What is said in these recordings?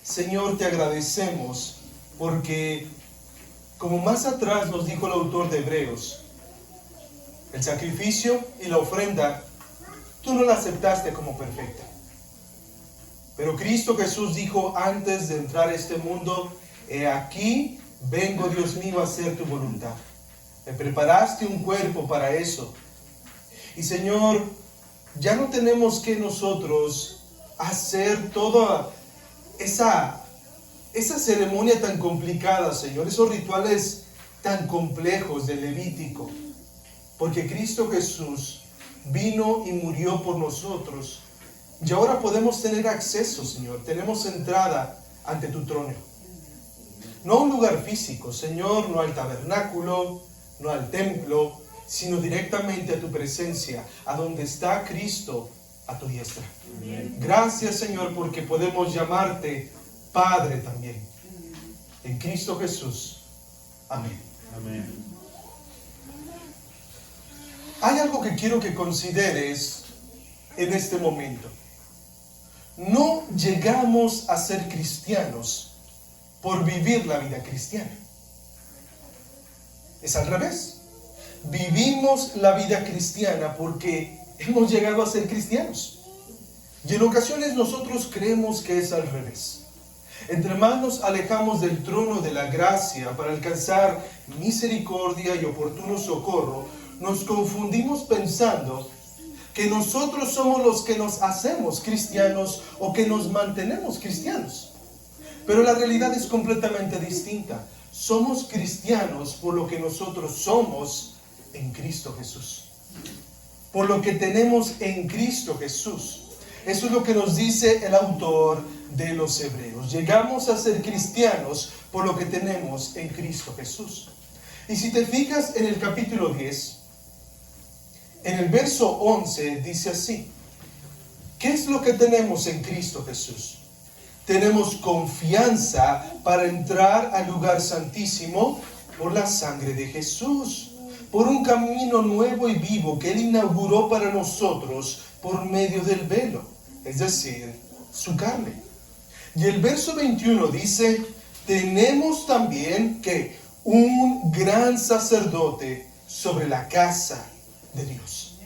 Señor, te agradecemos porque, como más atrás nos dijo el autor de Hebreos, el sacrificio y la ofrenda, tú no la aceptaste como perfecta. Pero Cristo Jesús dijo antes de entrar a este mundo: he aquí, vengo, Dios mío, a hacer tu voluntad. Me preparaste un cuerpo para eso. Y Señor, ya no tenemos que nosotros hacer toda esa ceremonia tan complicada, Señor, esos rituales tan complejos del Levítico. Porque Cristo Jesús vino y murió por nosotros. Y ahora podemos tener acceso, Señor. Tenemos entrada ante tu trono. No a un lugar físico, Señor, no al tabernáculo, no al templo, sino directamente a tu presencia, a donde está Cristo a tu diestra. Amén. Gracias, Señor, porque podemos llamarte Padre también. En Cristo Jesús. Amén. Amén. Hay algo que quiero que consideres en este momento. No llegamos a ser cristianos por vivir la vida cristiana. Es al revés. Vivimos la vida cristiana porque hemos llegado a ser cristianos. Y en ocasiones nosotros creemos que es al revés. Entre más nos alejamos del trono de la gracia para alcanzar misericordia y oportuno socorro, nos confundimos pensando que nosotros somos los que nos hacemos cristianos o que nos mantenemos cristianos. Pero la realidad es completamente distinta. Somos cristianos por lo que nosotros somos en Cristo Jesús. Por lo que tenemos en Cristo Jesús. Eso es lo que nos dice el autor de los Hebreos. Llegamos a ser cristianos por lo que tenemos en Cristo Jesús. Y si te fijas en el capítulo 10, en el verso 11 dice así: ¿qué es lo que tenemos en Cristo Jesús? Tenemos confianza para entrar al lugar santísimo por la sangre de Jesús, por un camino nuevo y vivo que Él inauguró para nosotros por medio del velo, es decir, su carne. Y el verso 21 dice: tenemos también que un gran sacerdote sobre la casa de Dios.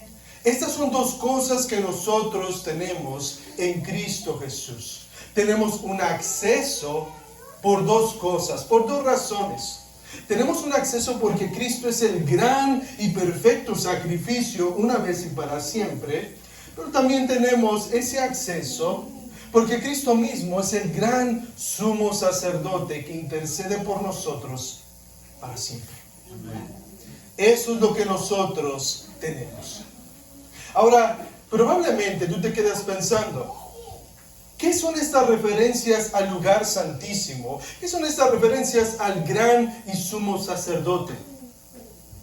Estas son dos cosas que nosotros tenemos en Cristo Jesús. Tenemos un acceso por dos cosas, por dos razones. Tenemos un acceso porque Cristo es el gran y perfecto sacrificio una vez y para siempre. Pero también tenemos ese acceso porque Cristo mismo es el gran sumo sacerdote que intercede por nosotros para siempre. Eso es lo que nosotros tenemos. Ahora, probablemente tú te quedas pensando: ¿qué son estas referencias al lugar santísimo? ¿Qué son estas referencias al gran y sumo sacerdote?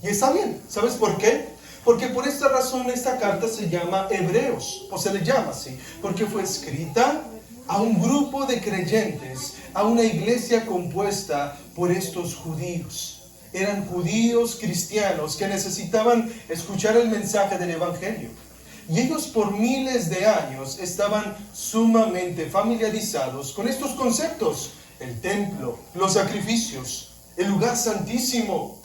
Y está bien, ¿sabes por qué? Porque por esta razón esta carta se llama Hebreos, o se le llama así, porque fue escrita a un grupo de creyentes, a una iglesia compuesta por estos judíos. Eran judíos cristianos que necesitaban escuchar el mensaje del Evangelio. Y ellos por miles de años estaban sumamente familiarizados con estos conceptos: el templo, los sacrificios, el lugar santísimo.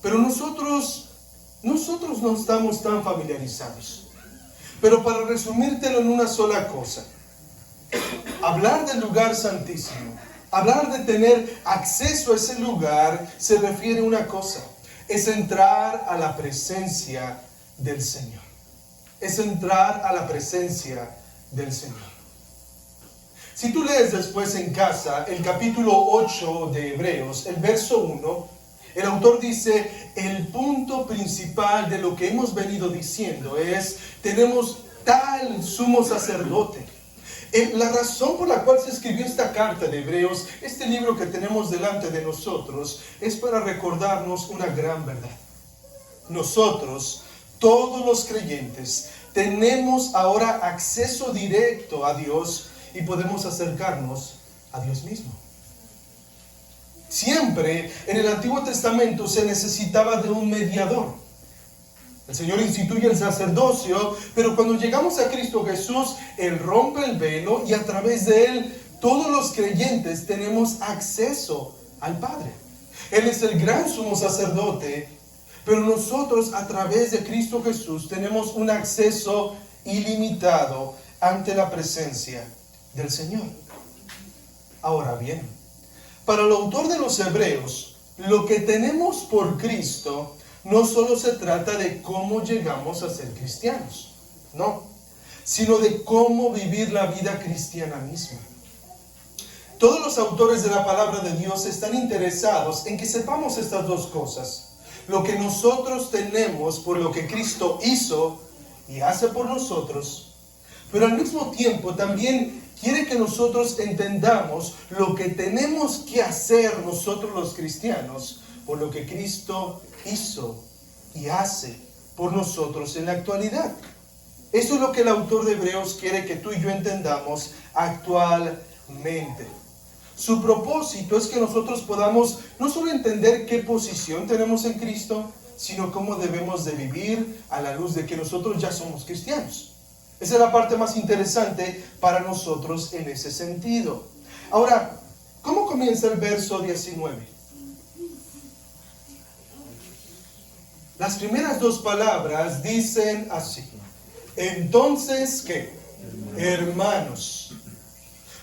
Pero nosotros no estamos tan familiarizados. Pero para resumírtelo en una sola cosa, hablar del lugar santísimo, hablar de tener acceso a ese lugar, se refiere a una cosa: es entrar a la presencia del Señor. Es entrar a la presencia del Señor. Si tú lees después en casa el capítulo 8 de Hebreos, el verso 1, el autor dice: el punto principal de lo que hemos venido diciendo es: tenemos tal sumo sacerdote. La razón por la cual se escribió esta carta de Hebreos, este libro que tenemos delante de nosotros, es para recordarnos una gran verdad. Nosotros, todos los creyentes, tenemos ahora acceso directo a Dios y podemos acercarnos a Dios mismo. Siempre en el Antiguo Testamento se necesitaba de un mediador. El Señor instituye el sacerdocio, pero cuando llegamos a Cristo Jesús, Él rompe el velo y a través de Él todos los creyentes tenemos acceso al Padre. Él es el gran sumo sacerdote, pero nosotros a través de Cristo Jesús tenemos un acceso ilimitado ante la presencia del Señor. Ahora bien, para el autor de los Hebreos, lo que tenemos por Cristo no solo se trata de cómo llegamos a ser cristianos, no, sino de cómo vivir la vida cristiana misma. Todos los autores de la palabra de Dios están interesados en que sepamos estas dos cosas: lo que nosotros tenemos por lo que Cristo hizo y hace por nosotros, pero al mismo tiempo también quiere que nosotros entendamos lo que tenemos que hacer nosotros los cristianos por lo que Cristo hizo y hace por nosotros en la actualidad. Eso es lo que el autor de Hebreos quiere que tú y yo entendamos actualmente. Su propósito es que nosotros podamos no solo entender qué posición tenemos en Cristo, sino cómo debemos de vivir a la luz de que nosotros ya somos cristianos. Esa es la parte más interesante para nosotros en ese sentido. Ahora, ¿cómo comienza el verso 19? Las primeras dos palabras dicen así: entonces, ¿qué? Hermanos.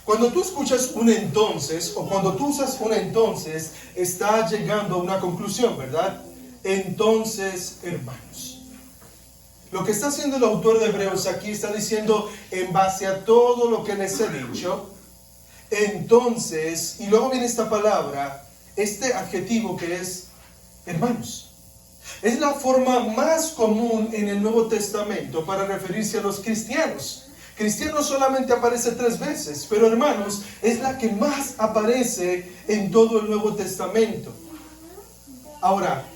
Cuando tú escuchas un entonces, o cuando tú usas un entonces, está llegando a una conclusión, ¿verdad? Entonces, hermanos. Lo que está haciendo el autor de Hebreos aquí está diciendo, en base a todo lo que les he dicho, entonces, y luego viene esta palabra, este adjetivo que es hermanos. Es la forma más común en el Nuevo Testamento para referirse a los cristianos. Cristiano solamente aparece 3 veces, pero hermanos es la que más aparece en todo el Nuevo Testamento. Ahora,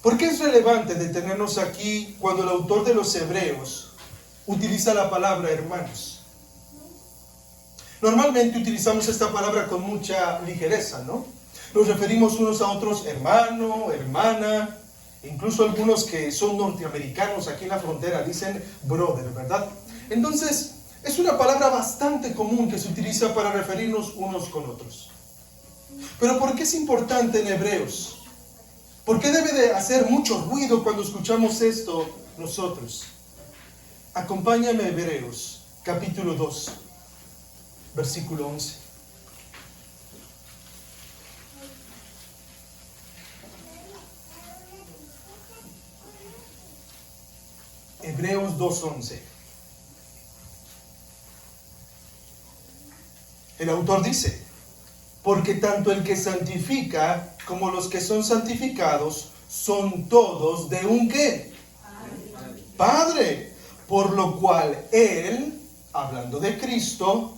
¿por qué es relevante detenernos aquí cuando el autor de los Hebreos utiliza la palabra hermanos? Normalmente utilizamos esta palabra con mucha ligereza, ¿no? Nos referimos unos a otros hermano, hermana, incluso algunos que son norteamericanos aquí en la frontera dicen brother, ¿verdad? Entonces, es una palabra bastante común que se utiliza para referirnos unos con otros. Pero ¿por qué es importante en Hebreos? ¿Por qué debe de hacer mucho ruido cuando escuchamos esto nosotros? Acompáñame a Hebreos, capítulo 2, versículo 11. Hebreos 2:11. El autor dice, porque tanto el que santifica como los que son santificados son todos de un ¿qué? Padre. Por lo cual Él, hablando de Cristo,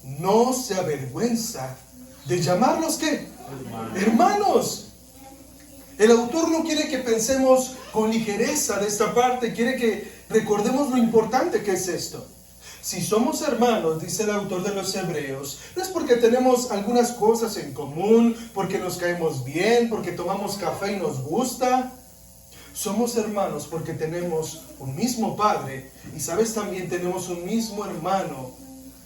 no se avergüenza de llamarlos ¿qué? Hermanos. El autor no quiere que pensemos con ligereza de esta parte, quiere que recordemos lo importante que es esto. Si somos hermanos, dice el autor de los Hebreos, no es porque tenemos algunas cosas en común, porque nos caemos bien, porque tomamos café y nos gusta. Somos hermanos porque tenemos un mismo Padre y sabes también tenemos un mismo hermano,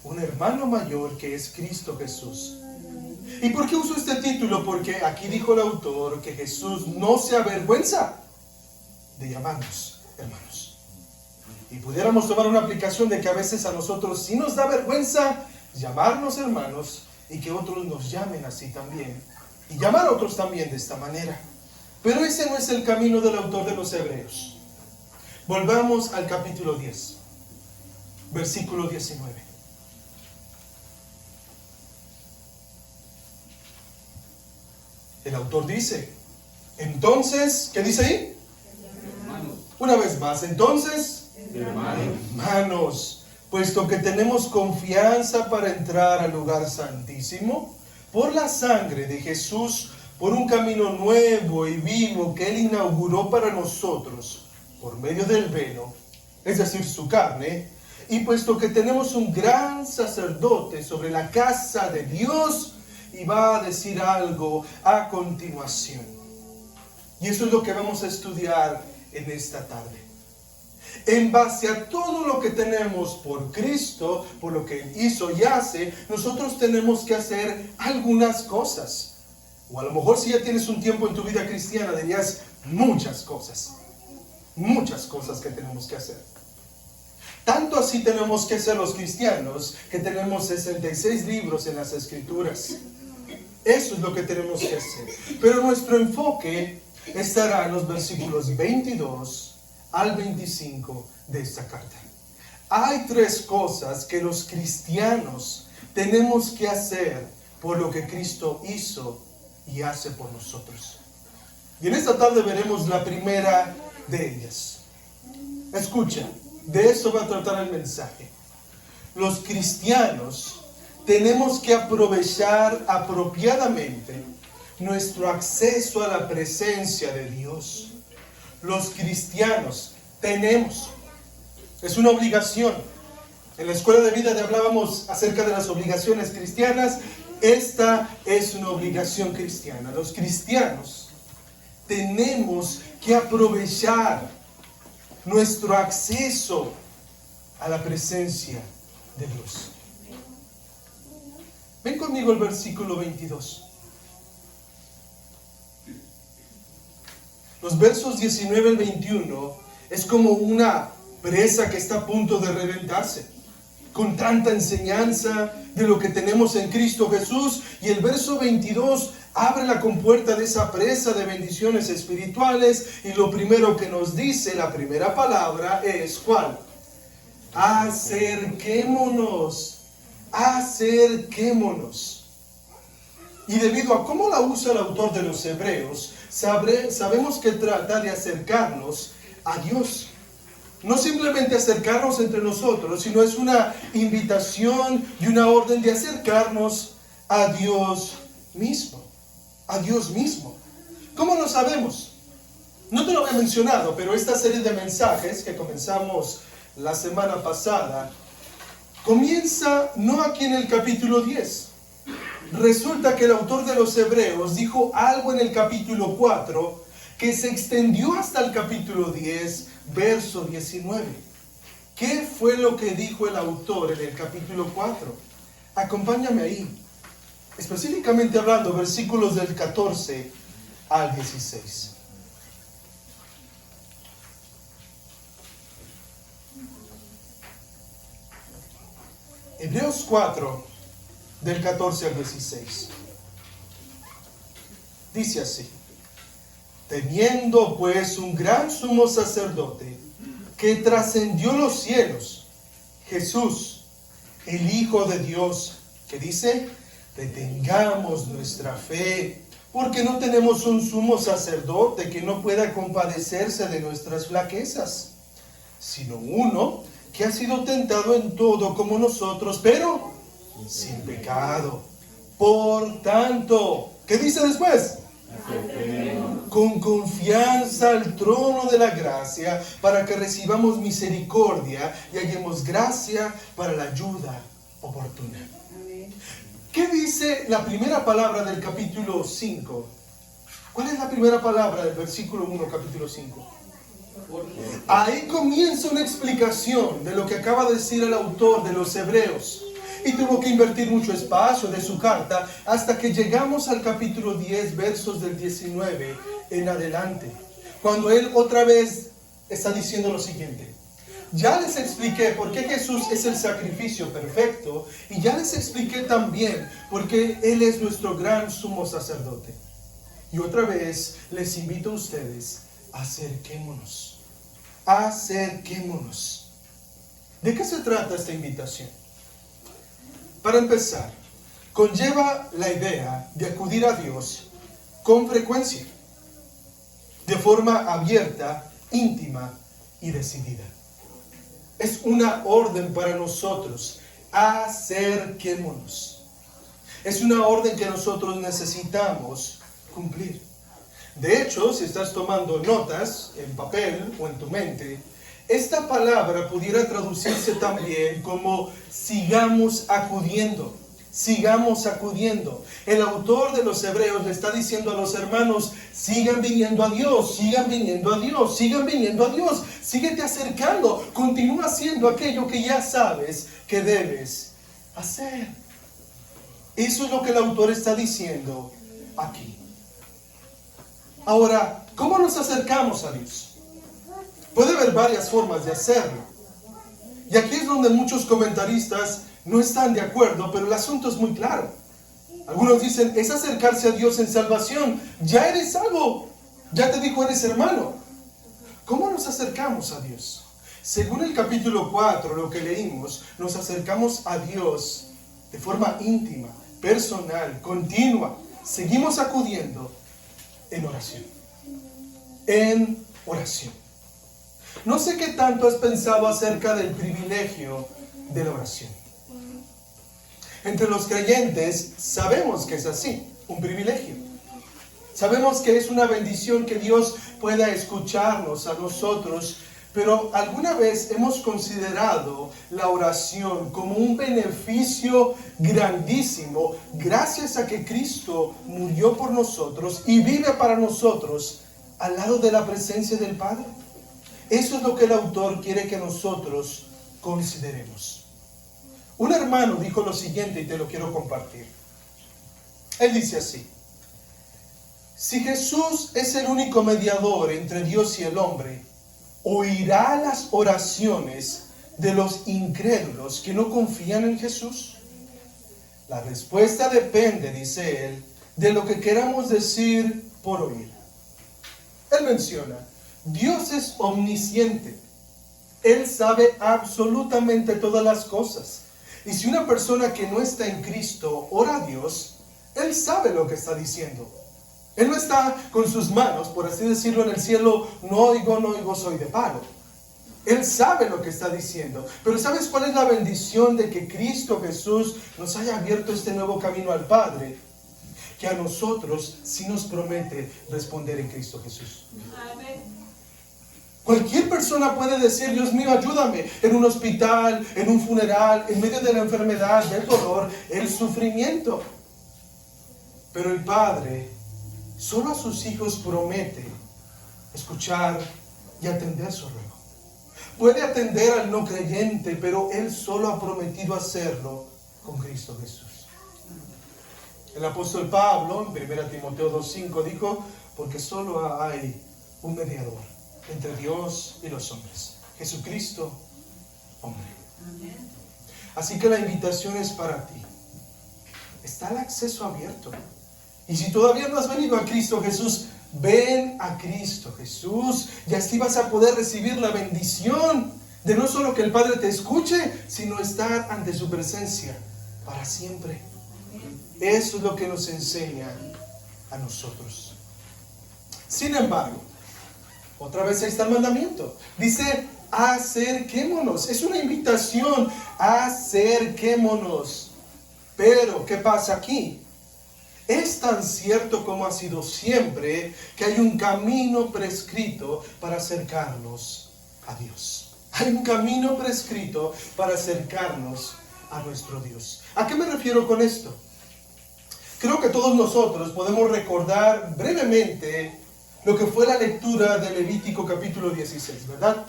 un hermano mayor que es Cristo Jesús. ¿Y por qué uso este título? Porque aquí dijo el autor que Jesús no se avergüenza de llamarnos hermanos. Y pudiéramos tomar una aplicación de que a veces a nosotros sí nos da vergüenza llamarnos hermanos y que otros nos llamen así también. Y llamar a otros también de esta manera. Pero ese no es el camino del autor de los Hebreos. Volvamos al capítulo 10, versículo 19. El autor dice, entonces, ¿qué dice ahí? Hermanos. Una vez más, entonces, hermanos, puesto que tenemos confianza para entrar al lugar santísimo, por la sangre de Jesús, por un camino nuevo y vivo que Él inauguró para nosotros, por medio del velo, es decir, su carne, y puesto que tenemos un gran sacerdote sobre la casa de Dios, y va a decir algo a continuación. Y eso es lo que vamos a estudiar en esta tarde. En base a todo lo que tenemos por Cristo, por lo que Él hizo y hace, nosotros tenemos que hacer algunas cosas. O a lo mejor si ya tienes un tiempo en tu vida cristiana, dirías muchas cosas. Muchas cosas que tenemos que hacer. Tanto así tenemos que ser los cristianos, que tenemos 66 libros en las Escrituras. Eso es lo que tenemos que hacer. Pero nuestro enfoque estará en los versículos 22 al 25 de esta carta. Hay 3 cosas que los cristianos tenemos que hacer por lo que Cristo hizo y hace por nosotros. Y en esta tarde veremos la primera de ellas. Escucha, de esto va a tratar el mensaje. Los cristianos tenemos que aprovechar apropiadamente nuestro acceso a la presencia de Dios. Los cristianos tenemos, es una obligación. En la escuela de vida hablábamos acerca de las obligaciones cristianas. Esta es una obligación cristiana. Los cristianos tenemos que aprovechar nuestro acceso a la presencia de Dios. Ven conmigo al versículo 22. Los versos 19 al 21 es como una presa que está a punto de reventarse, con tanta enseñanza de lo que tenemos en Cristo Jesús. Y el verso 22 abre la compuerta de esa presa de bendiciones espirituales, y lo primero que nos dice, la primera palabra es ¿cuál? Acerquémonos, acerquémonos. Y debido a cómo la usa el autor de los Hebreos, sabemos que trata de acercarnos a Dios. No simplemente acercarnos entre nosotros, sino es una invitación y una orden de acercarnos a Dios mismo. A Dios mismo. ¿Cómo lo sabemos? No te lo había mencionado, pero esta serie de mensajes que comenzamos la semana pasada comienza no aquí en el capítulo 10. Resulta que el autor de los Hebreos dijo algo en el capítulo 4 que se extendió hasta el capítulo 10, verso 19. ¿Qué fue lo que dijo el autor en el capítulo 4? Acompáñame ahí. Específicamente hablando, versículos del 14 al 16. Hebreos 4, del 14 al 16. Dice así: teniendo pues un gran sumo sacerdote que trascendió los cielos, Jesús, el Hijo de Dios, que dice: retengamos nuestra fe, porque no tenemos un sumo sacerdote que no pueda compadecerse de nuestras flaquezas, sino uno que ha sido tentado en todo como nosotros, pero sin pecado. Por tanto, ¿qué dice después? Con confianza al trono de la gracia, para que recibamos misericordia y hallemos gracia para la ayuda oportuna. ¿Qué dice la primera palabra del capítulo 5? ¿Cuál es la primera palabra del versículo 1, capítulo 5? Ahí comienza una explicación de lo que acaba de decir el autor de los Hebreos. Y tuvo que invertir mucho espacio de su carta hasta que llegamos al capítulo 10, versos del 19 en adelante, cuando él otra vez está diciendo lo siguiente: ya les expliqué por qué Jesús es el sacrificio perfecto, y ya les expliqué también por qué Él es nuestro gran sumo sacerdote. Y otra vez les invito a ustedes: acerquémonos, acerquémonos. ¿De qué se trata esta invitación? Para empezar, conlleva la idea de acudir a Dios con frecuencia, de forma abierta, íntima y decidida. Es una orden para nosotros: acerquémonos. Es una orden que nosotros necesitamos cumplir. De hecho, si estás tomando notas en papel o en tu mente, esta palabra pudiera traducirse también como sigamos acudiendo, sigamos acudiendo. El autor de los Hebreos le está diciendo a los hermanos, sigan viniendo a Dios, sigan viniendo a Dios, sigan viniendo a Dios, síguete acercando, continúa haciendo aquello que ya sabes que debes hacer. Eso es lo que el autor está diciendo aquí. Ahora, ¿cómo nos acercamos a Dios? Puede haber varias formas de hacerlo. Y aquí es donde muchos comentaristas no están de acuerdo, pero el asunto es muy claro. Algunos dicen, es acercarse a Dios en salvación. Ya eres salvo. Ya te dijo, eres hermano. ¿Cómo nos acercamos a Dios? Según el capítulo 4, lo que leímos, nos acercamos a Dios de forma íntima, personal, continua. Seguimos acudiendo en oración. En oración. No sé qué tanto has pensado acerca del privilegio de la oración. Entre los creyentes sabemos que es así, un privilegio. Sabemos que es una bendición que Dios pueda escucharnos a nosotros, pero ¿alguna vez hemos considerado la oración como un beneficio grandísimo gracias a que Cristo murió por nosotros y vive para nosotros al lado de la presencia del Padre? Eso es lo que el autor quiere que nosotros consideremos. Un hermano dijo lo siguiente y te lo quiero compartir. Él dice así: si Jesús es el único mediador entre Dios y el hombre, ¿oirá las oraciones de los incrédulos que no confían en Jesús? La respuesta depende, dice él, de lo que queramos decir por oír. Él menciona, Dios es omnisciente. Él sabe absolutamente todas las cosas. Y si una persona que no está en Cristo ora a Dios, Él sabe lo que está diciendo. Él no está con sus manos, por así decirlo, en el cielo, no oigo, soy de palo. Él sabe lo que está diciendo. Pero ¿sabes cuál es la bendición de que Cristo Jesús nos haya abierto este nuevo camino al Padre? Que a nosotros sí nos promete responder en Cristo Jesús. Amén. Cualquier persona puede decir, Dios mío, ayúdame, en un hospital, en un funeral, en medio de la enfermedad, del dolor, el sufrimiento. Pero el Padre solo a sus hijos promete escuchar y atender su ruego. Puede atender al no creyente, pero Él solo ha prometido hacerlo con Cristo Jesús. El apóstol Pablo, en 1 Timoteo 2:5, dijo, porque solo hay un mediador entre Dios y los hombres, Jesucristo, hombre. Amén. Así que la invitación es para ti. Está el acceso abierto. Y si todavía no has venido a Cristo Jesús, ven a Cristo Jesús, y así vas a poder recibir la bendición de no solo que el Padre te escuche, sino estar ante su presencia para siempre. Eso es lo que nos enseña a nosotros. Sin embargo, otra vez ahí está el mandamiento. Dice, acerquémonos. Es una invitación, acerquémonos. Pero, ¿qué pasa aquí? Es tan cierto como ha sido siempre que hay un camino prescrito para acercarnos a Dios. Hay un camino prescrito para acercarnos a nuestro Dios. ¿A qué me refiero con esto? Creo que todos nosotros podemos recordar brevemente lo que fue la lectura de Levítico capítulo 16, ¿verdad?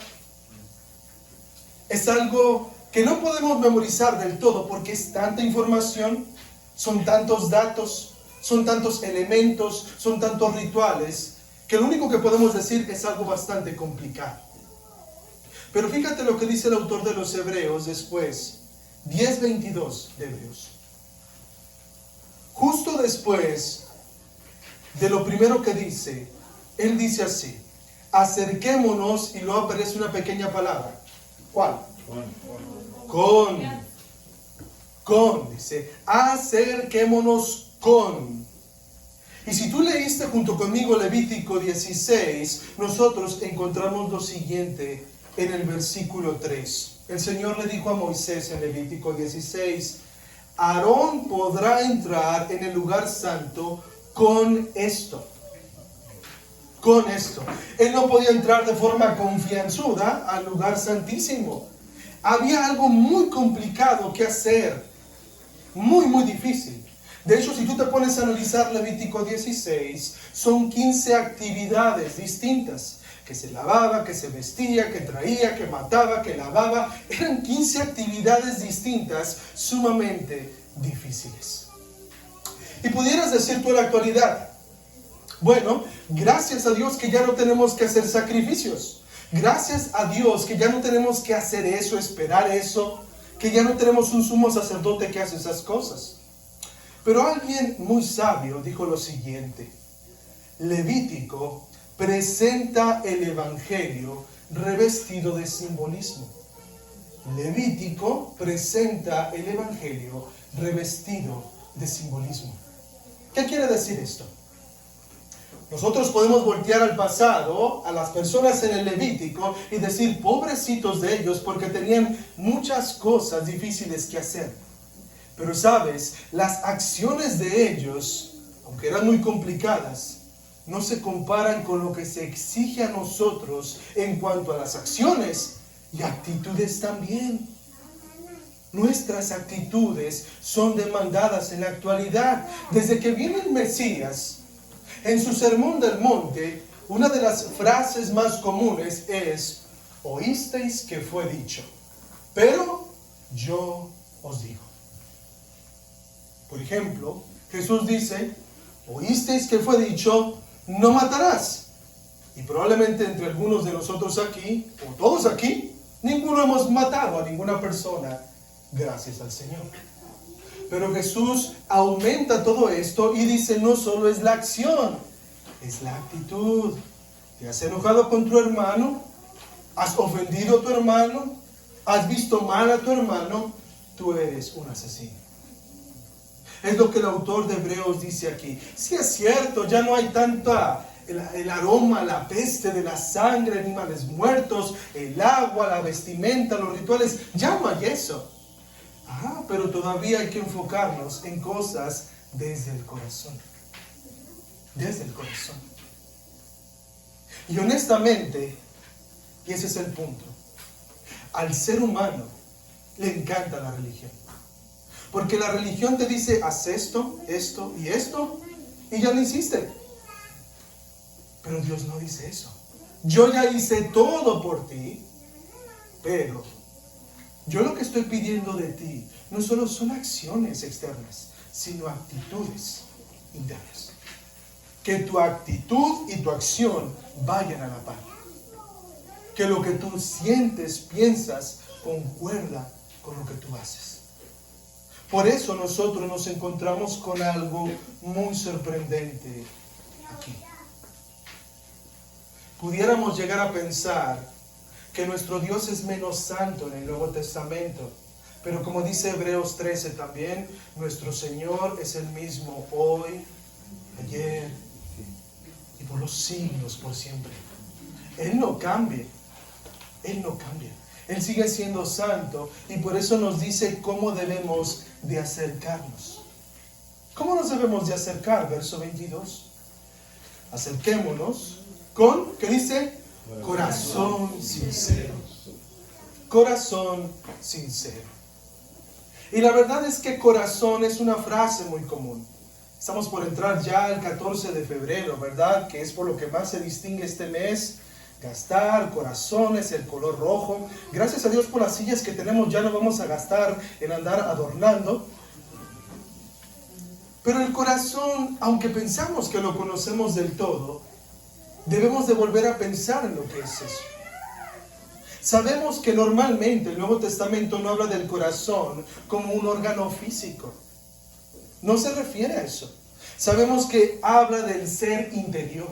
Es algo que no podemos memorizar del todo porque es tanta información, son tantos datos, son tantos elementos, son tantos rituales, que lo único que podemos decir es algo bastante complicado. Pero fíjate lo que dice el autor de los Hebreos después, 10:22 de Hebreos. Justo después de lo primero que dice, él dice así, acerquémonos, y luego aparece una pequeña palabra. ¿Cuál? Con, dice, acerquémonos con. Y si tú leíste junto conmigo Levítico 16, nosotros encontramos lo siguiente en el versículo 3. El Señor le dijo a Moisés en Levítico 16, Aarón podrá entrar en el lugar santo con esto. Con esto. Él no podía entrar de forma confianzuda al lugar santísimo. Había algo muy complicado que hacer. muy, muy difícil. De hecho, si tú te pones a analizar Levítico 16, son 15 actividades distintas. Que se lavaba, que se vestía, que traía, que mataba, que lavaba. Eran 15 actividades distintas, sumamente difíciles. Y pudieras decir tú en la actualidad, bueno, gracias a Dios que ya no tenemos que hacer sacrificios. Gracias a Dios que ya no tenemos que hacer eso, esperar eso, que ya no tenemos un sumo sacerdote que hace esas cosas. Pero alguien muy sabio dijo lo siguiente: Levítico presenta el Evangelio revestido de simbolismo. Levítico presenta el Evangelio revestido de simbolismo. ¿Qué quiere decir esto? Nosotros podemos voltear al pasado, a las personas en el Levítico, y decir, pobrecitos de ellos, porque tenían muchas cosas difíciles que hacer. Pero sabes, las acciones de ellos, aunque eran muy complicadas, no se comparan con lo que se exige a nosotros en cuanto a las acciones y actitudes también. Nuestras actitudes son demandadas en la actualidad. Desde que viene el Mesías, en su sermón del monte, una de las frases más comunes es: oísteis que fue dicho, pero yo os digo. Por ejemplo, Jesús dice: oísteis que fue dicho, no matarás. Y probablemente entre algunos de nosotros aquí, o todos aquí, ninguno hemos matado a ninguna persona, gracias al Señor. Pero Jesús aumenta todo esto y dice, no solo es la acción, es la actitud. ¿Te has enojado con tu hermano? ¿Has ofendido a tu hermano? ¿Has visto mal a tu hermano? Tú eres un asesino. Es lo que el autor de Hebreos dice aquí. Sí, es cierto, ya no hay tanta el aroma, la peste de la sangre, animales muertos, el agua, la vestimenta, los rituales. Ya no hay eso. Pero todavía hay que enfocarnos en cosas desde el corazón. Desde el corazón. Y honestamente, y ese es el punto, al ser humano le encanta la religión. Porque la religión te dice, haz esto, esto y esto, y ya lo hiciste. Pero Dios no dice eso. Yo ya hice todo por ti, pero yo lo que estoy pidiendo de ti no solo son acciones externas, sino actitudes internas. Que tu actitud y tu acción vayan a la par. Que lo que tú sientes, piensas, concuerda con lo que tú haces. Por eso nosotros nos encontramos con algo muy sorprendente aquí. Pudiéramos llegar a pensar que nuestro Dios es menos santo en el Nuevo Testamento. Pero como dice Hebreos 13 también, nuestro Señor es el mismo hoy, ayer y por los siglos, por siempre. Él no cambia. Él no cambia. Él sigue siendo santo y por eso nos dice cómo debemos de acercarnos. ¿Cómo nos debemos de acercar? Verso 22. Acerquémonos con, ¿qué dice? Corazón sincero. Corazón sincero. Y la verdad es que corazón es una frase muy común. Estamos por entrar ya al 14 de febrero, ¿verdad? Que es por lo que más se distingue este mes. Gastar, corazones, el color rojo. Gracias a Dios por las sillas que tenemos, ya no vamos a gastar en andar adornando. Pero el corazón, aunque pensamos que lo conocemos del todo, debemos de volver a pensar en lo que es eso. Sabemos que normalmente el Nuevo Testamento no habla del corazón como un órgano físico. No se refiere a eso. Sabemos que habla del ser interior.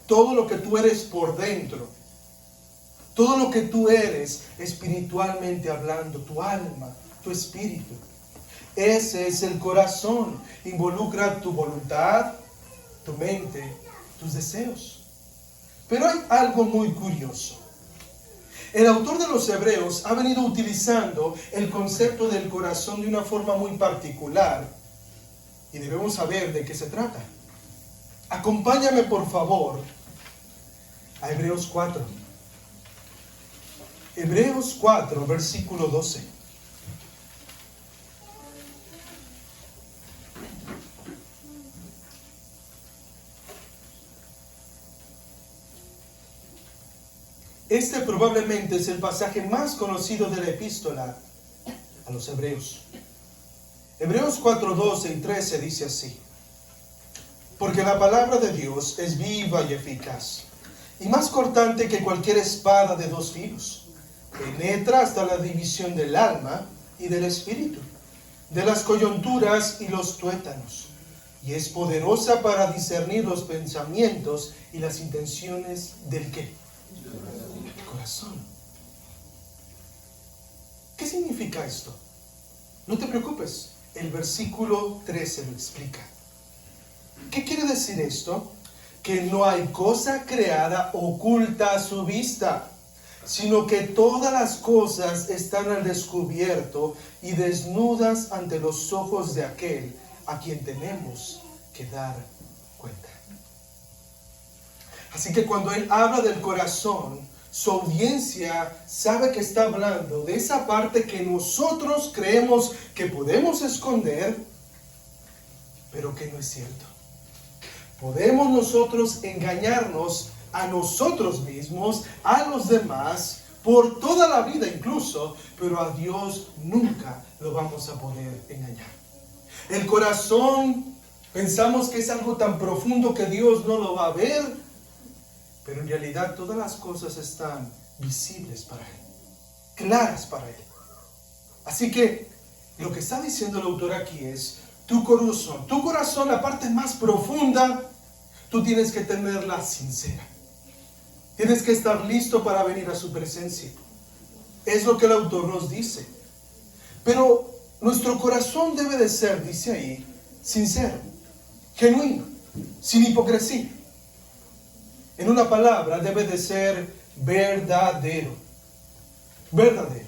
Todo lo que tú eres por dentro. Todo lo que tú eres espiritualmente hablando. Tu alma, tu espíritu. Ese es el corazón. Involucra tu voluntad, tu mente, tus deseos. Pero hay algo muy curioso. El autor de los Hebreos ha venido utilizando el concepto del corazón de una forma muy particular y debemos saber de qué se trata. Acompáñame por favor a Hebreos 4. Hebreos 4, versículo 12. Este probablemente es el pasaje más conocido de la epístola a los Hebreos. Hebreos 4, 12 y 13 dice así: porque la palabra de Dios es viva y eficaz, y más cortante que cualquier espada de dos filos. Penetra hasta la división del alma y del espíritu, de las coyunturas y los tuétanos, y es poderosa para discernir los pensamientos y las intenciones del ¿qué? El corazón. ¿Qué significa esto? No te preocupes, el versículo 13 lo explica. ¿Qué quiere decir esto? Que no hay cosa creada oculta a su vista, sino que todas las cosas están al descubierto y desnudas ante los ojos de aquel a quien tenemos que dar cuenta. Así que cuando él habla del corazón, su audiencia sabe que está hablando de esa parte que nosotros creemos que podemos esconder, pero que no es cierto. Podemos nosotros engañarnos a nosotros mismos, a los demás, por toda la vida incluso, pero a Dios nunca lo vamos a poder engañar. El corazón pensamos que es algo tan profundo que Dios no lo va a ver, pero en realidad todas las cosas están visibles para Él, claras para Él. Así que lo que está diciendo el autor aquí es: tu corazón, la parte más profunda, tú tienes que tenerla sincera. Tienes que estar listo para venir a su presencia. Es lo que el autor nos dice. Pero nuestro corazón debe de ser, dice ahí, sincero, genuino, sin hipocresía. En una palabra, debe de ser verdadero. Verdadero.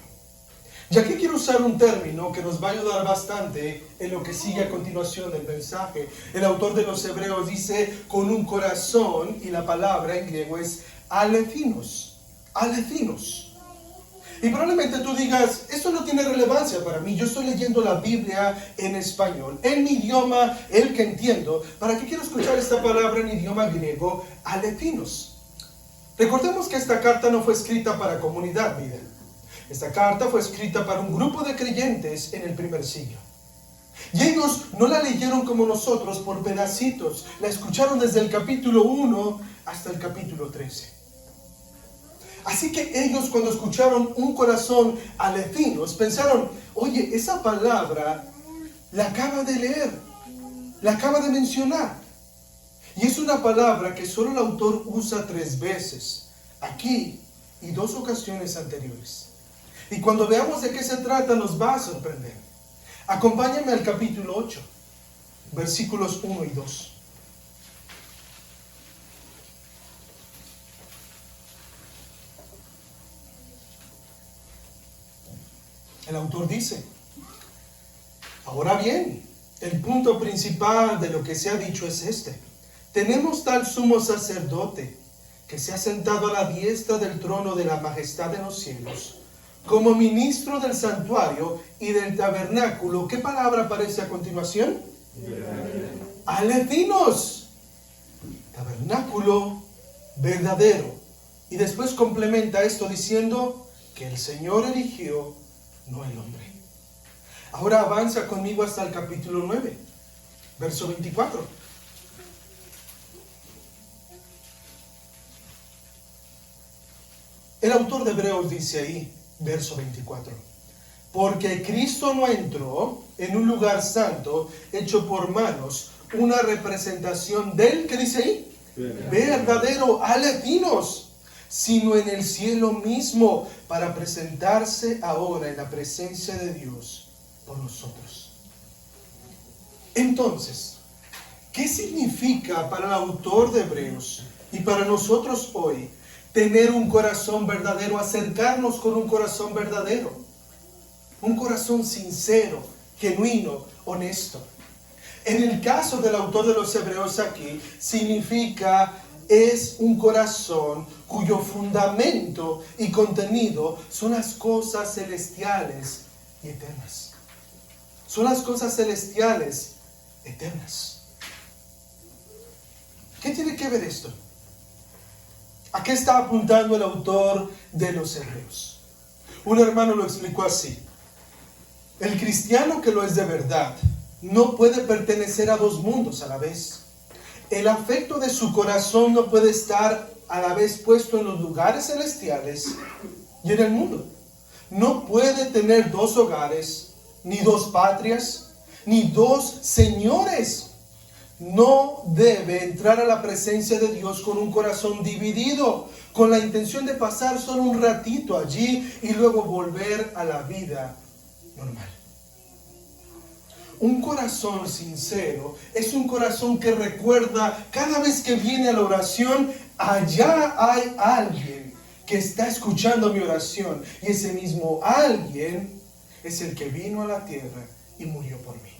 Y aquí quiero usar un término que nos va a ayudar bastante en lo que sigue a continuación del mensaje. El autor de los Hebreos dice con un corazón, y la palabra en griego es alethinos. Alethinos. Y probablemente tú digas, esto no tiene relevancia para mí, yo estoy leyendo la Biblia en español, en mi idioma, el que entiendo. ¿Para qué quiero escuchar esta palabra en idioma griego? Alethinos. Recordemos que esta carta no fue escrita para comunidad, miren. Esta carta fue escrita para un grupo de creyentes en el primer siglo. Y ellos no la leyeron como nosotros por pedacitos. La escucharon desde el capítulo 1 hasta el capítulo 13. Así que ellos, cuando escucharon un corazón alethinos, pensaron: oye, esa palabra la acaba de leer, la acaba de mencionar. Y es una palabra que solo el autor usa 3 veces, aquí y 2 ocasiones anteriores. Y cuando veamos de qué se trata, nos va a sorprender. Acompáñame al capítulo 8, versículos 1 y 2. El autor dice: ahora bien, el punto principal de lo que se ha dicho es este: tenemos tal sumo sacerdote que se ha sentado a la diestra del trono de la majestad en los cielos, como ministro del santuario y del tabernáculo. ¿Qué palabra aparece a continuación? Alethinos. Tabernáculo verdadero. Y después complementa esto diciendo que el Señor eligió, no el hombre. Ahora avanza conmigo hasta el capítulo 9, verso 24. El autor de Hebreos dice ahí, verso 24: porque Cristo no entró en un lugar santo hecho por manos, una representación del, ¿qué dice ahí? Verdadero, alethinos, sino en el cielo mismo, para presentarse ahora en la presencia de Dios por nosotros. Entonces, ¿qué significa para el autor de Hebreos y para nosotros hoy tener un corazón verdadero, acercarnos con un corazón verdadero? Un corazón sincero, genuino, honesto. En el caso del autor de los Hebreos aquí, significa es un corazón cuyo fundamento y contenido son las cosas celestiales y eternas. Son las cosas celestiales eternas. ¿Qué tiene que ver esto? ¿A qué está apuntando el autor de los Hebreos? Un hermano lo explicó así: el cristiano que lo es de verdad no puede pertenecer a dos mundos a la vez. El afecto de su corazón no puede estar a la vez puesto en los lugares celestiales y en el mundo. No puede tener dos hogares, ni dos patrias, ni dos señores. No debe entrar a la presencia de Dios con un corazón dividido, con la intención de pasar solo un ratito allí y luego volver a la vida normal. Un corazón sincero es un corazón que recuerda cada vez que viene a la oración, allá hay alguien que está escuchando mi oración, y ese mismo alguien es el que vino a la tierra y murió por mí.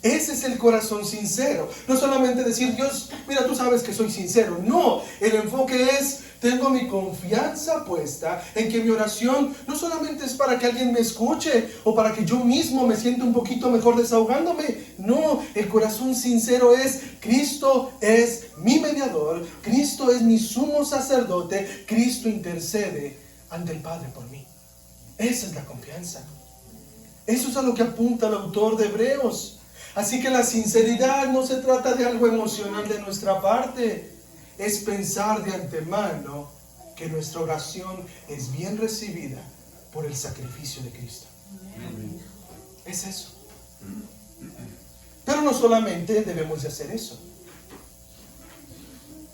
Ese es el corazón sincero. No solamente decir, Dios, mira, tú sabes que soy sincero. No, el enfoque es, tengo mi confianza puesta en que mi oración no solamente es para que alguien me escuche o para que yo mismo me sienta un poquito mejor desahogándome. No, el corazón sincero es, Cristo es mi mediador, Cristo es mi sumo sacerdote, Cristo intercede ante el Padre por mí. Esa es la confianza. Eso es a lo que apunta el autor de Hebreos. Así que la sinceridad no se trata de algo emocional de nuestra parte. Es pensar de antemano que nuestra oración es bien recibida por el sacrificio de Cristo. Amén. Es eso. Pero no solamente debemos de hacer eso.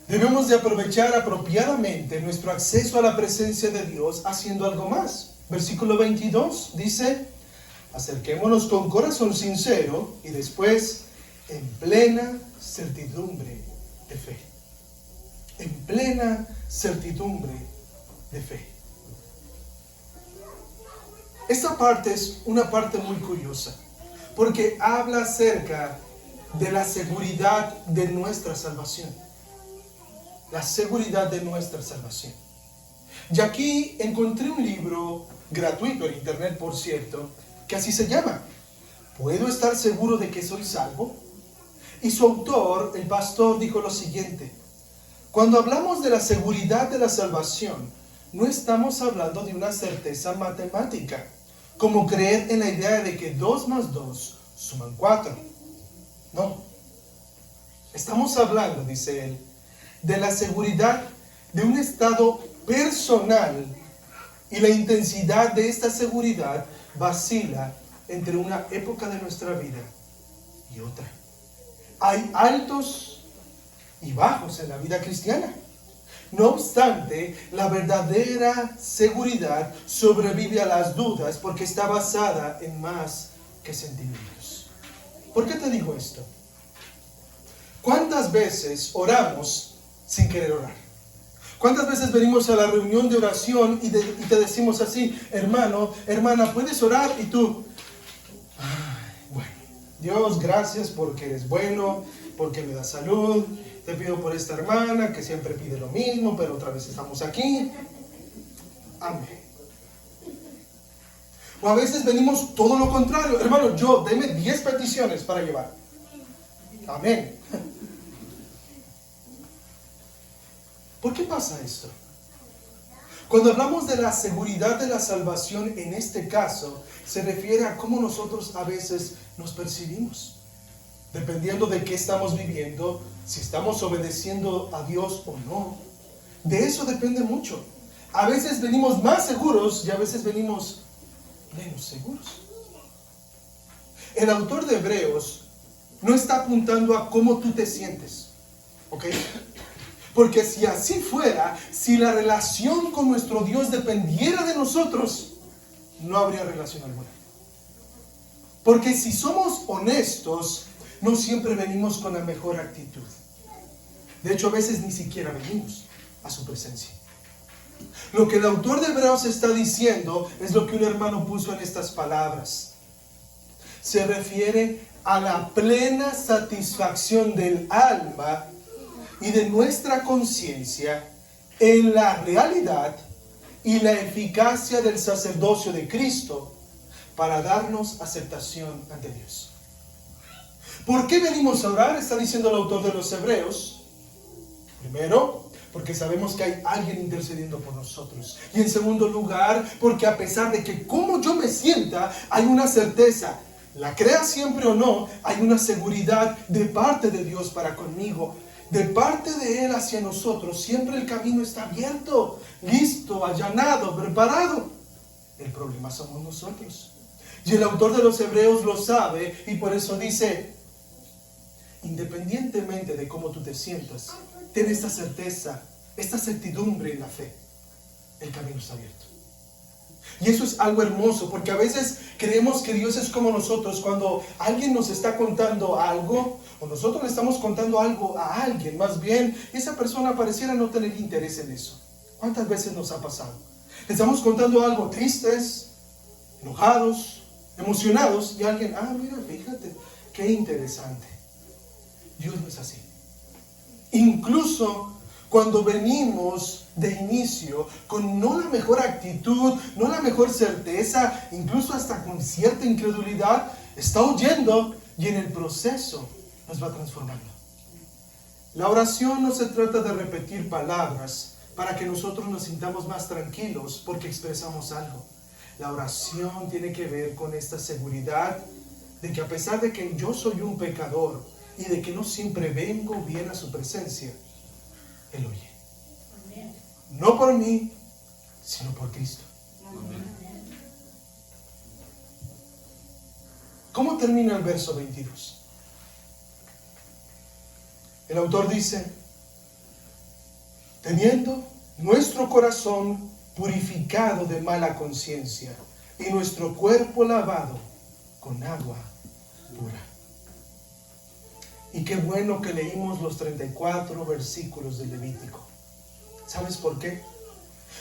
Debemos de aprovechar apropiadamente nuestro acceso a la presencia de Dios haciendo algo más. Versículo 22 dice: acerquémonos con corazón sincero y después en plena certidumbre de fe. En plena certidumbre de fe. Esta parte es una parte muy curiosa, porque habla acerca de la seguridad de nuestra salvación. La seguridad de nuestra salvación. Y aquí encontré un libro gratuito en internet, por cierto, que así se llama, ¿Puedo estar seguro de que soy salvo? Y su autor, el pastor, dijo lo siguiente: cuando hablamos de la seguridad de la salvación, no estamos hablando de una certeza matemática, como creer en la idea de que 2 más 2 suman 4. No. Estamos hablando, dice él, de la seguridad de un estado personal, y la intensidad de esta seguridad vacila entre una época de nuestra vida y otra. Hay altos y bajos en la vida cristiana. No obstante, la verdadera seguridad sobrevive a las dudas porque está basada en más que sentimientos. ¿Por qué te digo esto? ¿Cuántas veces oramos sin querer orar? ¿Cuántas veces venimos a la reunión de oración y te decimos así: hermano, hermana, ¿puedes orar? Y tú, bueno, Dios, gracias porque eres bueno, porque me da salud. Te pido por esta hermana que siempre pide lo mismo, pero otra vez estamos aquí. Amén. O a veces venimos todo lo contrario: hermano, deme 10 peticiones para llevar. Amén. ¿Por qué pasa esto? Cuando hablamos de la seguridad de la salvación, en este caso, se refiere a cómo nosotros a veces nos percibimos. Dependiendo de qué estamos viviendo, si estamos obedeciendo a Dios o no. De eso depende mucho. A veces venimos más seguros y a veces venimos menos seguros. El autor de Hebreos no está apuntando a cómo tú te sientes, ¿ok? Porque si así fuera, si la relación con nuestro Dios dependiera de nosotros, no habría relación alguna. Porque si somos honestos, no siempre venimos con la mejor actitud. De hecho, a veces ni siquiera venimos a su presencia. Lo que el autor de Hebreos está diciendo es lo que un hermano puso en estas palabras. Se refiere a la plena satisfacción del alma y de nuestra conciencia en la realidad y la eficacia del sacerdocio de Cristo para darnos aceptación ante Dios. ¿Por qué venimos a orar? Está diciendo el autor de los Hebreos. Primero, porque sabemos que hay alguien intercediendo por nosotros. Y en segundo lugar, porque a pesar de que como yo me sienta, hay una certeza, la crea siempre o no, hay una seguridad de parte de Dios para conmigo. De parte de Él hacia nosotros, siempre el camino está abierto, listo, allanado, preparado. El problema somos nosotros. Y el autor de los Hebreos lo sabe y por eso dice, independientemente de cómo tú te sientas, ten esta certeza, esta certidumbre en la fe. El camino está abierto. Y eso es algo hermoso, porque a veces creemos que Dios es como nosotros. Cuando alguien nos está contando algo, o nosotros le estamos contando algo a alguien, más bien, esa persona pareciera no tener interés en eso. ¿Cuántas veces nos ha pasado? Le estamos contando algo tristes, enojados, emocionados, y alguien, mira, fíjate, qué interesante. Dios no es así. Incluso cuando venimos de inicio con no la mejor actitud, no la mejor certeza, incluso hasta con cierta incredulidad, está oyendo y en el proceso nos va transformando. La oración no se trata de repetir palabras para que nosotros nos sintamos más tranquilos porque expresamos algo. La oración tiene que ver con esta seguridad de que a pesar de que yo soy un pecador y de que no siempre vengo bien a su presencia, Él oye. Amén. No por mí, sino por Cristo. Amén. ¿Cómo termina el verso 22? El autor dice, teniendo nuestro corazón purificado de mala conciencia y nuestro cuerpo lavado con agua pura. Y qué bueno que leímos los 34 versículos del Levítico. ¿Sabes por qué?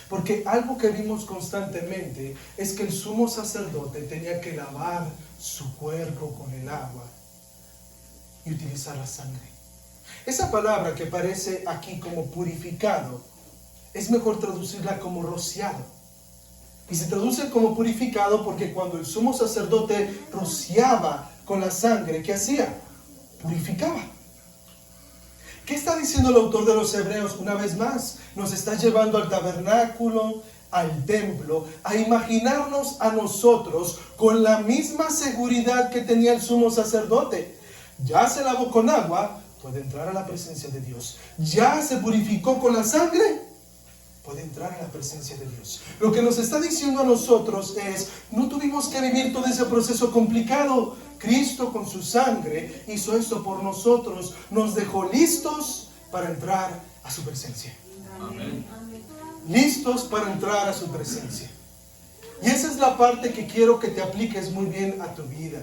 Porque algo que vimos constantemente es que el sumo sacerdote tenía que lavar su cuerpo con el agua y utilizar la sangre. Esa palabra que aparece aquí como purificado, es mejor traducirla como rociado. Y se traduce como purificado porque cuando el sumo sacerdote rociaba con la sangre, ¿qué hacía? Purificaba. ¿Qué está diciendo el autor de los Hebreos? Una vez más, nos está llevando al tabernáculo, al templo, a imaginarnos a nosotros con la misma seguridad que tenía el sumo sacerdote. Ya se lavó con agua, puede entrar a la presencia de Dios. Ya se purificó con la sangre, puede entrar a la presencia de Dios. Lo que nos está diciendo a nosotros es, no tuvimos que vivir todo ese proceso complicado. Cristo con su sangre hizo esto por nosotros, nos dejó listos para entrar a su presencia. Amén. Listos para entrar a su presencia. Y esa es la parte que quiero que te apliques muy bien a tu vida.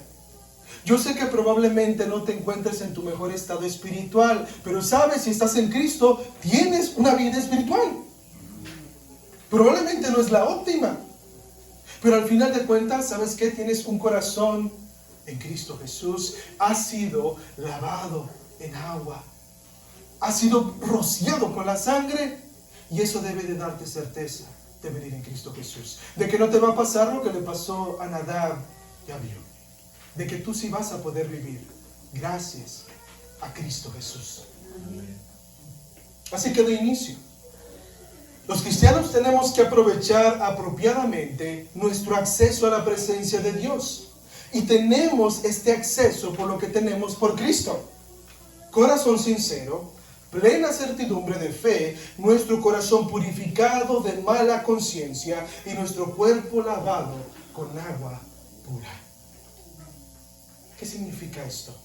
Yo sé que probablemente no te encuentres en tu mejor estado espiritual, pero sabes, si estás en Cristo, tienes una vida espiritual. Probablemente no es la óptima, pero al final de cuentas, ¿sabes qué? Tienes un corazón en Cristo Jesús, has sido lavado en agua, has sido rociado con la sangre, y eso debe de darte certeza de venir en Cristo Jesús, de que no te va a pasar lo que le pasó a Nadab y a Abiú, de que tú sí vas a poder vivir gracias a Cristo Jesús. Así que de inicio, los cristianos tenemos que aprovechar apropiadamente nuestro acceso a la presencia de Dios. Y tenemos este acceso por lo que tenemos por Cristo. Corazón sincero, plena certidumbre de fe, nuestro corazón purificado de mala conciencia y nuestro cuerpo lavado con agua pura. ¿Qué significa esto?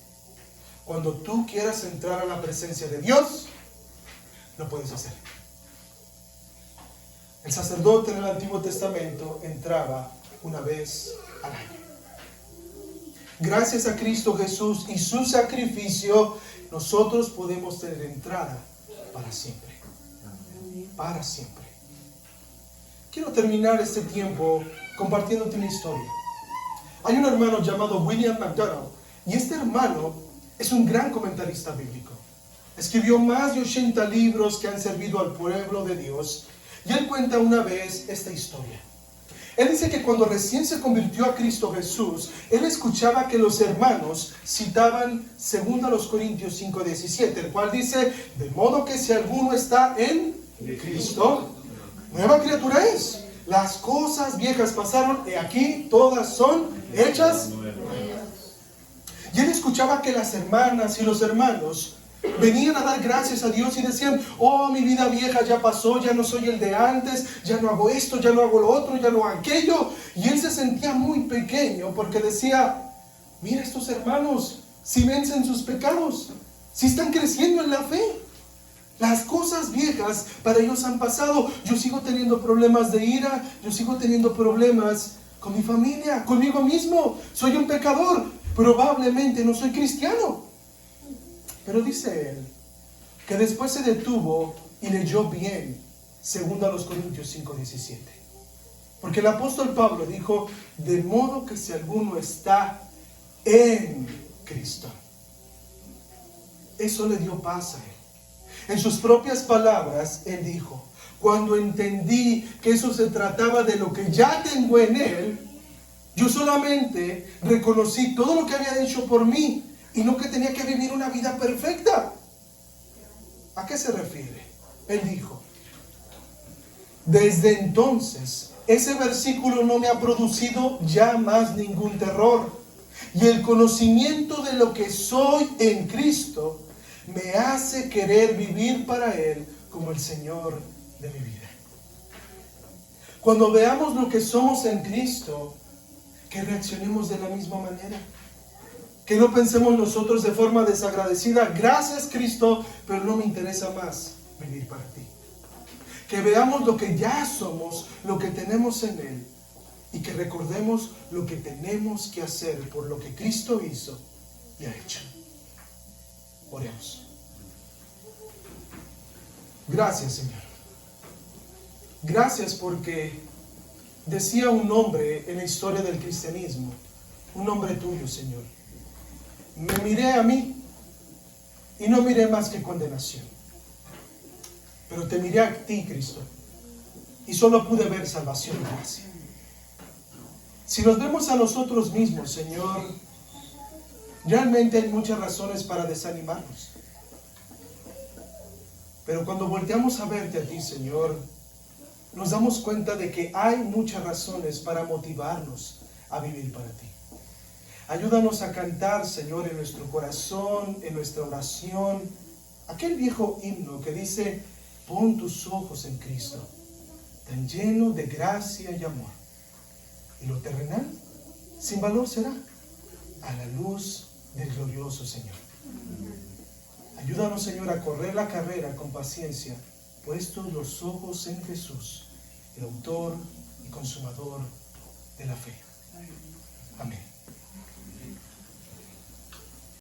Cuando tú quieras entrar a la presencia de Dios, lo puedes hacer. El sacerdote en el Antiguo Testamento entraba una vez al año. Gracias a Cristo Jesús y su sacrificio, nosotros podemos tener entrada para siempre. Para siempre. Quiero terminar este tiempo compartiéndote una historia. Hay un hermano llamado William MacDonald, y este hermano es un gran comentarista bíblico. Escribió más de 80 libros que han servido al pueblo de Dios, y él cuenta una vez esta historia. Él dice que cuando recién se convirtió a Cristo Jesús, él escuchaba que los hermanos citaban 2 Corintios 5:17, el cual dice, de modo que si alguno está en Cristo, nueva criatura es. Las cosas viejas pasaron y aquí todas son hechas nuevas. Y él escuchaba que las hermanas y los hermanos venían a dar gracias a Dios y decían, oh, mi vida vieja ya pasó, ya no soy el de antes, ya no hago esto, ya no hago lo otro, ya no hago aquello. Y él se sentía muy pequeño porque decía, mira estos hermanos, si vencen sus pecados, si están creciendo en la fe. Las cosas viejas para ellos han pasado. Yo sigo teniendo problemas de ira, yo sigo teniendo problemas con mi familia, conmigo mismo. Soy un pecador, probablemente no soy cristiano. Pero dice él que después se detuvo y leyó bien 2 Corintios 5:17. Porque el apóstol Pablo dijo, de modo que si alguno está en Cristo. Eso le dio paz a él. En sus propias palabras, él dijo, cuando entendí que eso se trataba de lo que ya tengo en él, yo solamente reconocí todo lo que había hecho por mí y no que tenía que vivir una vida perfecta. ¿A qué se refiere? Él dijo, desde entonces, ese versículo no me ha producido ya más ningún terror. Y el conocimiento de lo que soy en Cristo me hace querer vivir para Él como el Señor de mi vida. Cuando veamos lo que somos en Cristo, que reaccionemos de la misma manera. Que no pensemos nosotros de forma desagradecida, gracias Cristo, pero no me interesa más vivir para ti. Que veamos lo que ya somos, lo que tenemos en Él, y que recordemos lo que tenemos que hacer por lo que Cristo hizo y ha hecho. Oremos. Gracias, Señor. Gracias porque decía un hombre en la historia del cristianismo, un hombre tuyo, Señor. Me miré a mí y no miré más que condenación. Pero te miré a ti, Cristo, y solo pude ver salvación y gracia. Si nos vemos a nosotros mismos, Señor, realmente hay muchas razones para desanimarnos. Pero cuando volteamos a verte a ti, Señor, nos damos cuenta de que hay muchas razones para motivarnos a vivir para ti. Ayúdanos a cantar, Señor, en nuestro corazón, en nuestra oración, aquel viejo himno que dice, pon tus ojos en Cristo, tan lleno de gracia y amor. Y lo terrenal, sin valor será, a la luz del glorioso Señor. Ayúdanos, Señor, a correr la carrera con paciencia, puestos los ojos en Jesús, el autor y consumador de la fe. Amén.